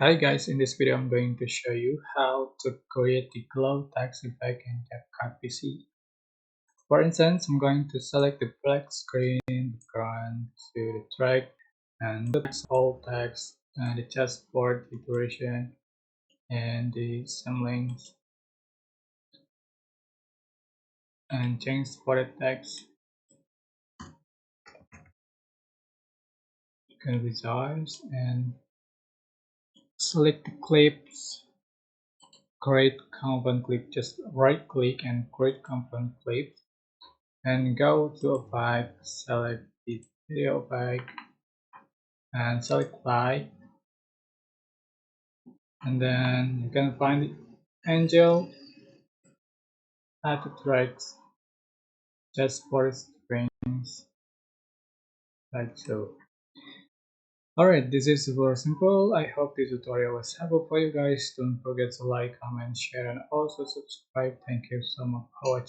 Hi guys, in this video I'm going to show you how to create the glow text effect in CapCut PC. For instance, I'm going to select the black screen, background to the track, and the text, all text, and the chessboard, the duration, and the symlinks, and change for the text, can resize, and select the clips, create compound clip, just right click and create compound clip. And go to opaque, select the video opaque and select light, and then you can find the angel, add the tracks just for strings like so. Alright, this is super simple. I hope this tutorial was helpful for you guys. Don't forget to like, comment, share, and also subscribe. Thank you so much for watching.